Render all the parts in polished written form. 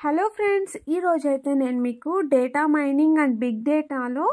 Hello friends, ఈరోజైతే నేను మీకు డేటా మైనింగ్ అండ్ బిగ్ డేటాలో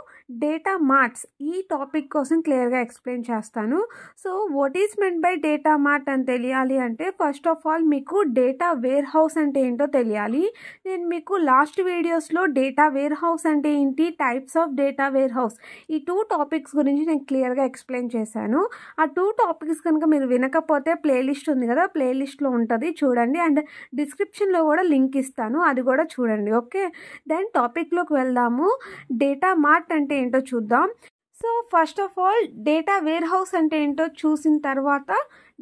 డేటా మార్ట్స్ ఈ టాపిక్ కోసం క్లియర్గా ఎక్స్ప్లెయిన్ చేస్తాను. So what is meant by data mart అని తెలియాలి అంటే ఫస్ట్ ఆఫ్ ఆల్ మీకు డేటా వేర్ హౌస్ అంటే ఏంటో తెలియాలి. నేను మీకు లాస్ట్ వీడియోస్లో డేటా వేర్ హౌస్ అంటే ఏంటి, types of data warehouse, ఈ 2 టాపిక్స్ గురించి నేను క్లియర్గా ఎక్స్ప్లెయిన్ చేశాను. ఆ 2 టాపిక్స్ కనుక మీరు వినకపోతే ప్లేలిస్ట్ ఉంది కదా, ప్లేలిస్ట్లో ఉంటుంది చూడండి, అండ్ డిస్క్రిప్షన్లో కూడా లింక్ ఇస్తాను, అది కూడా చూడండి. ఓకే, దెన్ టాపిక్లోకి వెళ్దాము. డేటా మార్ట్ అంటే ఏంటో చూద్దాం. So first of all data warehouse అంటే ఏంటో చూసిన తర్వాత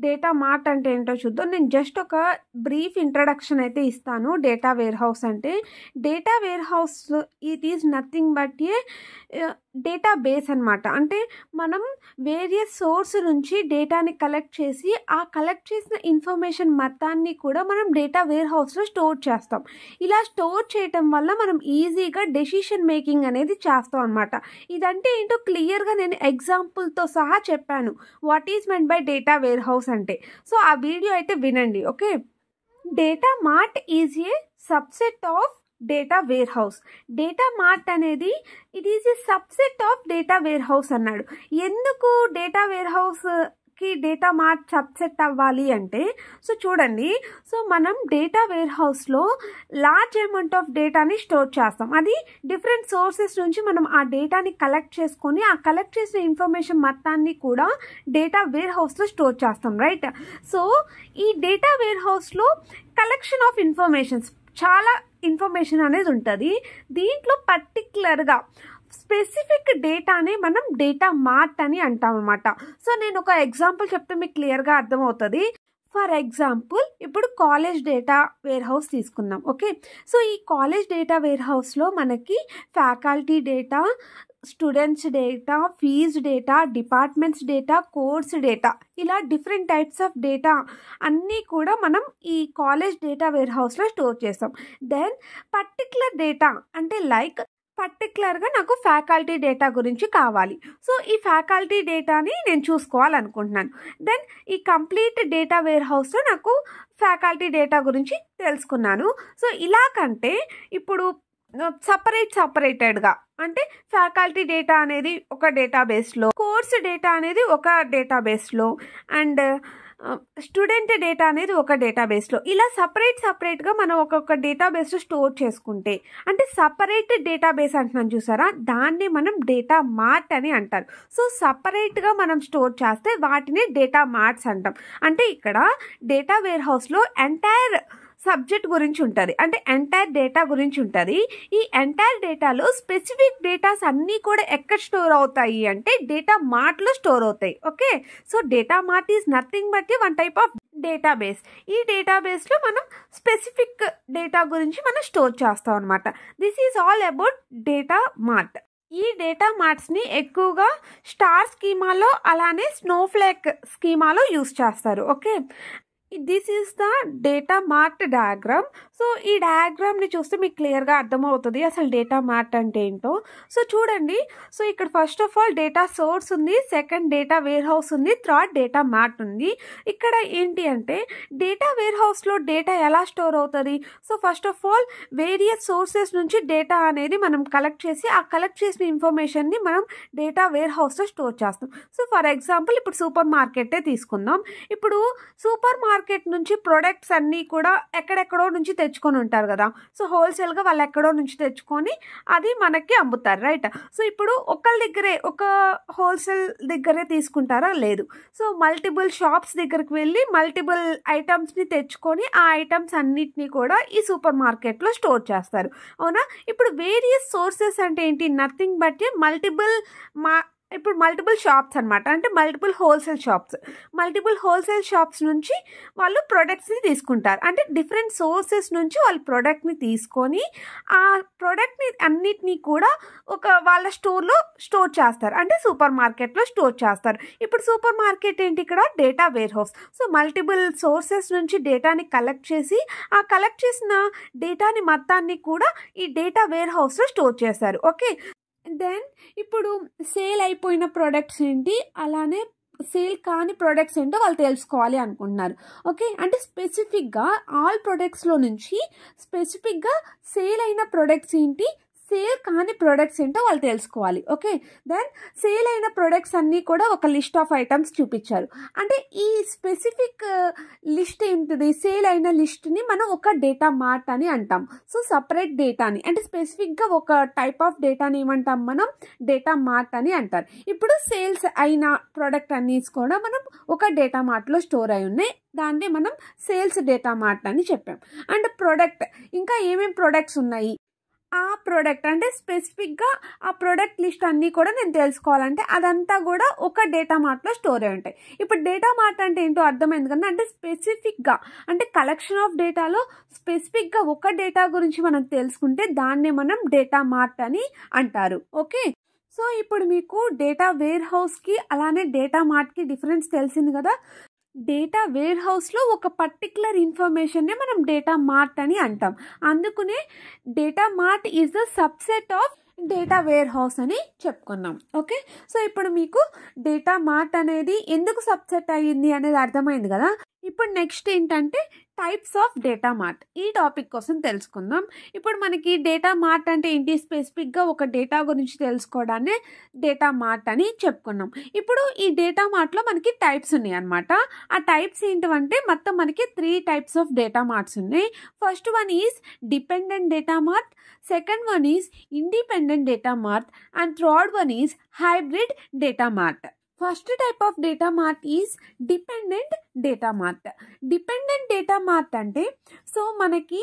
డేటా మార్ట్ అంటే ఏంటో చూద్దాం. నేను జస్ట్ ఒక బ్రీఫ్ ఇంట్రడక్షన్ అయితే ఇస్తాను. డేటా వేర్ హౌస్ అంటే, data warehouse it is nothing but a database అనమాట. అంటే మనం వేరియస్ సోర్స్ నుంచి డేటాని కలెక్ట్ చేసి ఆ కలెక్ట్ చేసిన ఇన్ఫర్మేషన్ మొత్తాన్ని కూడా మనం డేటా వేర్ హౌస్లో స్టోర్ చేస్తాం. ఇలా స్టోర్ చేయటం వల్ల మనం ఈజీగా డెసిషన్ మేకింగ్ అనేది చేస్తాం అనమాట. ఇదంటే ఏంటో క్లియర్గా నేను ఎగ్జాంపుల్తో సహా చెప్పాను what is meant by data warehouse అంటే. సో ఆ వీడియో అయితే వినండి. Okay, data mart is a subset of data warehouse. Data mart అనేది it is a subset of data warehouse అన్నాడు. ఎందుకు డేటా వేర్ హౌస్ కి data mart subset అవ్వాలి అంటే, సో చూడండి, సో మనం డేటా వేర్ హౌస్లో లార్జ్ అమౌంట్ ఆఫ్ డేటాని స్టోర్ చేస్తాం. అది డిఫరెంట్ సోర్సెస్ నుంచి మనం ఆ డేటాని కలెక్ట్ చేసుకొని ఆ కలెక్ట్ చేసిన ఇన్ఫర్మేషన్ మొత్తాన్ని కూడా డేటా వేర్ హౌస్లో స్టోర్ చేస్తాం, రైట్? సో ఈ డేటా వేర్ హౌస్లో కలెక్షన్ ఆఫ్ ఇన్ఫర్మేషన్స్, చాలా ఇన్ఫర్మేషన్ అనేది ఉంటుంది. దీంట్లో పర్టికులర్గా స్పెసిఫిక్ డేటానే మనం డేటా మార్ట్ అని అంటాం అనమాట. సో నేను ఒక ఎగ్జాంపుల్ చెప్తే మీకు క్లియర్గా అర్థమవుతుంది. ఫర్ ఎగ్జాంపుల్ ఇప్పుడు కాలేజ్ డేటా వేర్ హౌస్ తీసుకుందాం. ఓకే, సో ఈ కాలేజ్ డేటా వేర్ హౌస్లో మనకి faculty data, students data, fees data, departments data, course data, ఇలా డిఫరెంట్ టైప్స్ ఆఫ్ డేటా అన్నీ కూడా మనం ఈ కాలేజ్ డేటా వేర్ హౌస్లో స్టోర్ చేస్తాం. దెన్ పర్టికులర్ డేటా అంటే లైక్ పర్టికులర్గా నాకు ఫ్యాకల్టీ డేటా గురించి కావాలి. సో ఈ ఫ్యాకల్టీ డేటాని నేను చూసుకోవాలనుకుంటున్నాను. దెన్ ఈ కంప్లీట్ డేటా వేర్ హౌస్లో నాకు ఫ్యాకల్టీ డేటా గురించి తెలుసుకున్నాను. సో ఇలా కంటే ఇప్పుడు సపరేటెడ్గా అంటే ఫ్యాకల్టీ డేటా అనేది ఒక డేటాబేస్లో, కోర్స్ డేటా అనేది ఒక డేటాబేస్లో, అండ్ స్టూడెంట్ డేటా అనేది ఒక డేటాబేస్లో, ఇలా సపరేట్గా మనం ఒక్కొక్క డేటాబేస్లో స్టోర్ చేసుకుంటే, అంటే సపరేట్ డేటాబేస్ అంటున్నాం చూసారా, దాన్ని మనం డేటా మార్ట్ అని అంటారు. సో సపరేట్గా మనం స్టోర్ చేస్తే వాటిని డేటా మార్ట్స్ అంటాం. అంటే ఇక్కడ డేటా వేర్ హౌస్లో ఎంటైర్ సబ్జెక్ట్ గురించి ఉంటుంది, అంటే ఎంటైర్ డేటా గురించి ఉంటుంది. ఈ ఎంటైర్ డేటాలో స్పెసిఫిక్ డేటాస్ అన్నీ కూడా ఎక్కడ స్టోర్ అవుతాయి అంటే డేటా మార్ట్లో స్టోర్ అవుతాయి. Okay, so data mart is nothing but one type of database. ఈ డేటాబేస్లో మనం స్పెసిఫిక్ డేటా గురించి మనం స్టోర్ చేస్తాం అనమాట. This is all about data mart. ఈ డేటా మార్ట్స్ని ఎక్కువగా స్టార్ స్కీమాలో అలానే స్నోఫ్లేక్ స్కీమాలో యూస్ చేస్తారు. Okay, this is the data mart diagram. So ఈ డయాగ్రామ్ని చూస్తే మీకు క్లియర్గా అర్థమవుతుంది అసలు డేటా మార్ట్ అంటే ఏంటో. సో చూడండి, సో ఇక్కడ first of all data source ఉంది, సెకండ్ డేటా వేర్ హౌస్ ఉంది, థర్డ్ డేటా మార్ట్ ఉంది. ఇక్కడ ఏంటి అంటే డేటా వేర్ హౌస్లో డేటా ఎలా స్టోర్ అవుతుంది? So first of all various sources నుంచి డేటా అనేది మనం కలెక్ట్ చేసి ఆ కలెక్ట్ చేసిన ఇన్ఫర్మేషన్ని మనం డేటా వేర్ హౌస్లో స్టోర్ చేస్తాం. సో ఫర్ ఎగ్జాంపుల్ ఇప్పుడు సూపర్ మార్కెటే తీసుకుందాం. ఇప్పుడు సూపర్ మార్కెట్ నుంచి ప్రొడక్ట్స్ అన్నీ కూడా ఎక్కడెక్కడో నుంచి తెచ్చుకొని ఉంటారు కదా. సో హోల్సేల్గా వాళ్ళు ఎక్కడో నుంచి తెచ్చుకొని అది మనకి అమ్ముతారు, రైట్? సో ఇప్పుడు ఒకళ్ళ దగ్గరే, ఒక హోల్సేల్ దగ్గరే తీసుకుంటారా? లేదు. సో మల్టిపుల్ షాప్స్ దగ్గరికి వెళ్ళి మల్టిపుల్ ఐటమ్స్ని తెచ్చుకొని ఆ ఐటమ్స్ అన్నిటినీ కూడా ఈ సూపర్ మార్కెట్లో స్టోర్ చేస్తారు, అవునా? ఇప్పుడు వేరియస్ సోర్సెస్ అంటే ఏంటి? నథింగ్ బట్ ఇప్పుడు మల్టిపుల్ షాప్స్ అనమాట, అంటే మల్టిపుల్ హోల్సేల్ షాప్స్ నుంచి వాళ్ళు ప్రొడక్ట్స్ని తీసుకుంటారు. అంటే డిఫరెంట్ సోర్సెస్ నుంచి వాళ్ళు ప్రొడక్ట్ని తీసుకొని ఆ ప్రొడక్ట్ని అన్నిటినీ కూడా ఒక వాళ్ళ స్టోర్లో స్టోర్ చేస్తారు, అంటే సూపర్ మార్కెట్లో స్టోర్ చేస్తారు. ఇప్పుడు సూపర్ మార్కెట్ ఏంటి? ఇక్కడ data warehouse. So multiple sources నుంచి డేటాని కలెక్ట్ చేసి ఆ కలెక్ట్ చేసిన డేటాని మొత్తాన్ని కూడా ఈ డేటా వేర్ హౌస్లో స్టోర్ చేస్తారు. ఓకే, దెన్ ఇప్పుడు సేల్ అయిపోయిన ప్రొడక్ట్స్ ఏంటి, అలానే సేల్ కాని ప్రొడక్ట్స్ ఏంటో వాళ్ళు తెలుసుకోవాలి అనుకుంటున్నారు. ఓకే, అంటే స్పెసిఫిక్గా ఆల్ ప్రొడక్ట్స్లో నుంచి స్పెసిఫిక్గా సేల్ అయిన ప్రొడక్ట్స్ ఏంటి, సేల్ కాని ప్రొడక్ట్స్ ఏంటో వాళ్ళు తెలుసుకోవాలి. ఓకే, దెన్ సేల్ అయిన ప్రొడక్ట్స్ అన్నీ కూడా ఒక లిస్ట్ ఆఫ్ ఐటమ్స్ చూపించారు. అంటే ఈ స్పెసిఫిక్ లిస్ట్ ఏంటిది, సేల్ అయిన లిస్ట్ని మనం ఒక డేటా మార్ట్ అని అంటాం. సో సపరేట్ డేటాని అంటే స్పెసిఫిక్గా ఒక టైప్ ఆఫ్ డేటాని ఏమంటాం మనం, డేటా మార్ట్ అని అంటారు. ఇప్పుడు సేల్స్ అయిన ప్రోడక్ట్ అన్నీ కూడా మనం ఒక డేటా మార్ట్లో స్టోర్ అయి ఉన్నాయి, దాన్ని మనం సేల్స్ డేటా మార్ట్ అని చెప్పాం. అండ్ ప్రోడక్ట్ ఇంకా ఏమేమి ప్రొడక్ట్స్ ఉన్నాయి, ఆ ప్రోడక్ట్ అంటే స్పెసిఫిక్గా ఆ ప్రోడక్ట్ లిస్ట్ అన్నీ కూడా నేను తెలుసుకోవాలంటే అదంతా కూడా ఒక డేటా మార్ట్లో స్టోర్ అయి ఉంటాయి. ఇప్పుడు డేటా మార్ట్ అంటే ఏంటో అర్థమైంది కదా, అంటే స్పెసిఫిక్గా అంటే కలెక్షన్ ఆఫ్ డేటాలో స్పెసిఫిక్గా ఒక డేటా గురించి మనం తెలుసుకుంటే దాన్నే మనం డేటా మార్ట్ అని అంటారు. ఓకే, సో ఇప్పుడు మీకు డేటా వేర్ హౌస్కి అలానే డేటా మార్ట్కి డిఫరెన్స్ తెలిసింది కదా. డేటా వేర్ హౌస్లో ఒక పర్టికులర్ ఇన్ఫర్మేషన్ని మనం డేటా మార్ట్ అని అంటాం. అందుకనే data mart is the subset of data warehouse అని చెప్పుకున్నాం. ఓకే, సో ఇప్పుడు మీకు డేటా మార్ట్ అనేది ఎందుకు సబ్సెట్ అయ్యింది అనేది అర్థమైంది కదా. ఇప్పుడు నెక్స్ట్ ఏంటంటే టైప్స్ ఆఫ్ డేటా మార్ట్, ఈ టాపిక్ కోసం తెలుసుకుందాం. ఇప్పుడు మనకి డేటా మార్ట్ అంటే ఏంటి, స్పెసిఫిక్గా ఒక డేటా గురించి తెలుసుకోవడాన్ని డేటా మార్ట్ అని చెప్పుకున్నాం. ఇప్పుడు ఈ డేటా మార్ట్లో మనకి టైప్స్ ఉన్నాయి అనమాట. ఆ టైప్స్ ఏంటంటే మొత్తం మనకి 3 టైప్స్ ఆఫ్ డేటా మార్ట్స్ ఉన్నాయి. First one is dependent data mart, second one is independent data mart and third one is hybrid data mart. First type of data mart is dependent data mart. Dependent data mart అంటే so మనకి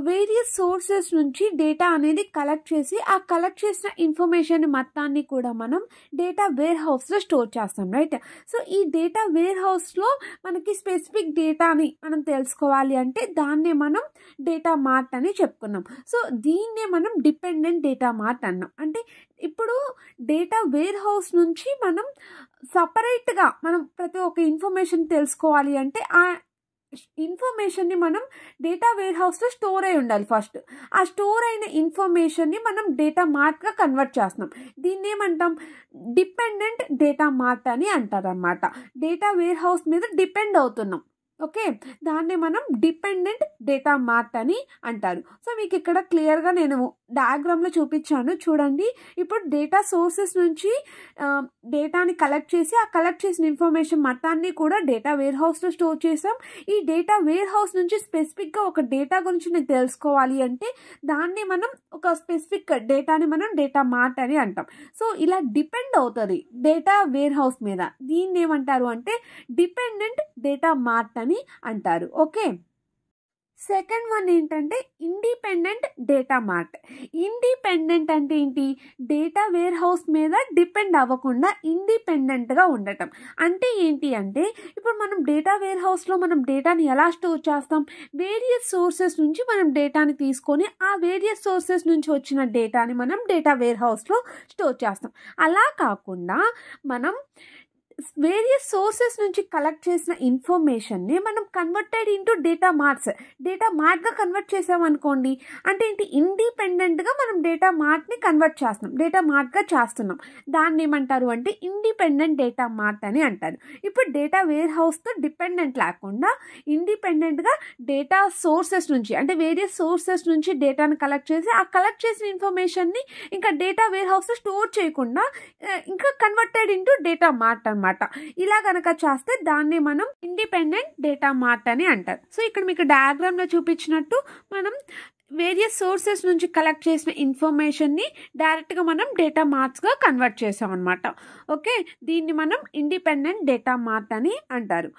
various sources నుంచి data అనేది collect చేసి ఆ collect చేసిన information మొత్తాన్ని కూడా మనం డేటా వేర్ హౌస్లో స్టోర్ చేస్తాం, రైట్. సో ఈ డేటా వేర్ హౌస్లో మనకి స్పెసిఫిక్ డేటాని మనం తెలుసుకోవాలి అంటే దాన్నే మనం డేటా మార్ట్ అని చెప్పుకున్నాం. సో దీన్నే మనం డిపెండెంట్ డేటా మార్ట్ అన్నాం. అంటే ఇప్పుడు డేటా వేర్ హౌస్ నుంచి మనం సపరేట్గా మనం ప్రతి ఒక్క ఇన్ఫర్మేషన్ తెలుసుకోవాలి అంటే ఆ ఇన్ఫర్మేషన్ని మనం డేటా వేర్ హౌస్లో స్టోర్ అయి ఉండాలి. ఫస్ట్ ఆ స్టోర్ అయిన ఇన్ఫర్మేషన్ని మనం డేటా మార్ట్గా కన్వర్ట్ చేస్తున్నాం. దీన్ని ఏమంటాం, డిపెండెంట్ డేటా మార్ట్ అని అంటారు అన్నమాట. డేటా వేర్ హౌస్ మీద డిపెండ్ అవుతున్నాం. ఓకే, దాన్ని మనం డిపెండెంట్ డేటా మార్ట్ అని అంటారు. సో మీకు ఇక్కడ క్లియర్గా నేను డయాగ్రామ్లో చూపించాను చూడండి. ఇప్పుడు డేటా సోర్సెస్ నుంచి డేటాని కలెక్ట్ చేసి ఆ కలెక్ట్ చేసిన ఇన్ఫర్మేషన్ మొత్తాన్ని కూడా డేటా వేర్ హౌస్లో స్టోర్ చేసాం. ఈ డేటా వేర్ హౌస్ నుంచి స్పెసిఫిక్గా ఒక డేటా గురించి నేను తెలుసుకోవాలి అంటే దాన్ని మనం ఒక స్పెసిఫిక్ డేటాని మనం డేటా మార్ట్ అని అంటాం. సో ఇలా డిపెండ్ అవుతుంది డేటా వేర్ హౌస్ మీద, దీన్ని ఏమంటారు అంటే డిపెండెంట్ డేటా మార్ట్ అని అంటారు. ఓకే, సెకండ్ వన్ ఏంటంటే ఇండిపెండెంట్ డేటా మార్ట్. ఇండిపెండెంట్ అంటే ఏంటి, డేటా వేర్ హౌస్ మీద డిపెండ్ అవ్వకుండా ఇండిపెండెంట్గా ఉండటం. అంటే ఏంటి అంటే ఇప్పుడు మనం డేటా వేర్ హౌస్లో మనం డేటాని ఎలా స్టోర్ చేస్తాం, వేరియస్ సోర్సెస్ నుంచి మనం డేటాని తీసుకొని ఆ వేరియస్ సోర్సెస్ నుంచి వచ్చిన డేటాని మనం డేటా వేర్ హౌస్లో స్టోర్ చేస్తాం. అలా కాకుండా మనం వేరియస్ సోర్సెస్ నుంచి కలెక్ట్ చేసిన ఇన్ఫర్మేషన్ని మనం కన్వర్టెడ్ ఇంటూ డేటా మార్ట్గా కన్వర్ట్ చేసామనుకోండి, అంటే ఏంటి, ఇండిపెండెంట్గా మనం డేటా మార్ట్ని కన్వర్ట్ చేస్తున్నాం, డేటా మార్ట్గా చేస్తున్నాం. దాన్ని ఏమంటారు అంటే ఇండిపెండెంట్ డేటా మార్ట్ అని అంటారు. ఇప్పుడు డేటా వేర్ హౌస్తో డిపెండెంట్ లేకుండా ఇండిపెండెంట్గా డేటా సోర్సెస్ నుంచి అంటే వేరియస్ సోర్సెస్ నుంచి డేటాను కలెక్ట్ చేసి ఆ కలెక్ట్ చేసిన ఇన్ఫర్మేషన్ని ఇంకా డేటా వేర్ హౌస్లో స్టోర్ చేయకుండా ఇంకా కన్వర్టెడ్ ఇంటూ డేటా మార్ట్ అనమాట. ఇలా కనుక చేస్తే దాన్ని మనం ఇండిపెండెంట్ డేటా మార్ట్ అని అంటారు. సో ఇక్కడ మీకు డయాగ్రామ్లో చూపించినట్టు మనం వేరియస్ సోర్సెస్ నుంచి కలెక్ట్ చేసిన ఇన్ఫర్మేషన్ని డైరెక్ట్గా మనం డేటా మార్ట్స్గా కన్వర్ట్ చేసాం అనమాట. ఓకే, దీన్ని మనం ఇండిపెండెంట్ డేటా మార్ట్ అని అంటారు.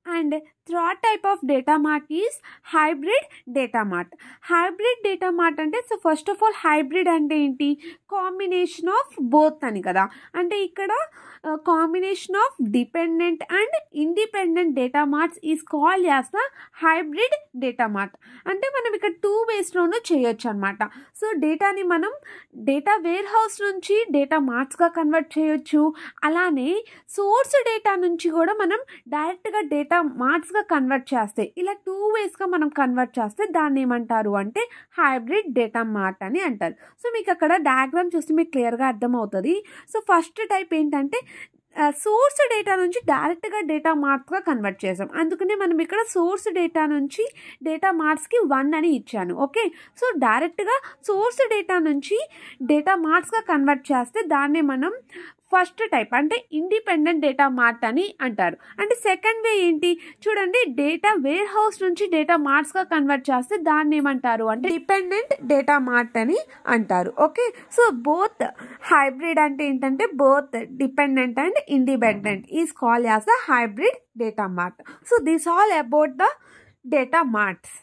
And third type of data mart is hybrid data mart. Hybrid data mart అంటే so first of all hybrid అంటే ఏంటి, కాంబినేషన్ ఆఫ్ బోత్ అని కదా. అంటే ఇక్కడ combination of dependent and independent data marts is called as the hybrid data mart. అంటే మనం ఇక్కడ 2 వేస్లోనూ చేయొచ్చు అనమాట. సో డేటాని మనం డేటా వేర్ హౌస్ నుంచి డేటా మార్ట్స్గా కన్వర్ట్ చేయొచ్చు, అలానే సోర్స్ డేటా నుంచి కూడా మనం డైరెక్ట్గా డేటా మార్ట్స్గా కన్వర్ట్ చేస్తే ఇలా 2 వేస్గా మనం కన్వర్ట్ చేస్తే దాన్ని ఏమంటారు అంటే హైబ్రిడ్ డేటా మార్ట్ అని అంటారు. సో మీకు అక్కడ డయాగ్రామ్ చూస్తే మీకు క్లియర్గా అర్థమవుతుంది. సో ఫస్ట్ టైప్ ఏంటంటే సోర్స్ డేటా నుంచి డైరెక్ట్గా డేటా మార్ట్స్గా కన్వర్ట్ చేసాం. అందుకనే మనం ఇక్కడ సోర్స్ డేటా నుంచి డేటా మార్ట్స్కి 1 అని ఇచ్చాను. ఓకే, సో డైరెక్ట్గా సోర్స్ డేటా నుంచి డేటా మార్ట్స్గా కన్వర్ట్ చేస్తే దాన్ని మనం ఫస్ట్ టైప్ అంటే ఇండిపెండెంట్ డేటా మార్ట్ అని అంటారు. అంటే సెకండ్ వే ఏంటి చూడండి, డేటా వేర్ హౌస్ నుంచి డేటా మార్ట్స్గా కన్వర్ట్ చేస్తే దాన్ని ఏమంటారు అంటే డిపెండెంట్ డేటా మార్ట్ అని అంటారు. ఓకే, సో బోత్ హైబ్రిడ్ అంటే ఏంటంటే both dependent and independent is called as the hybrid data mart. So this all about the data marts.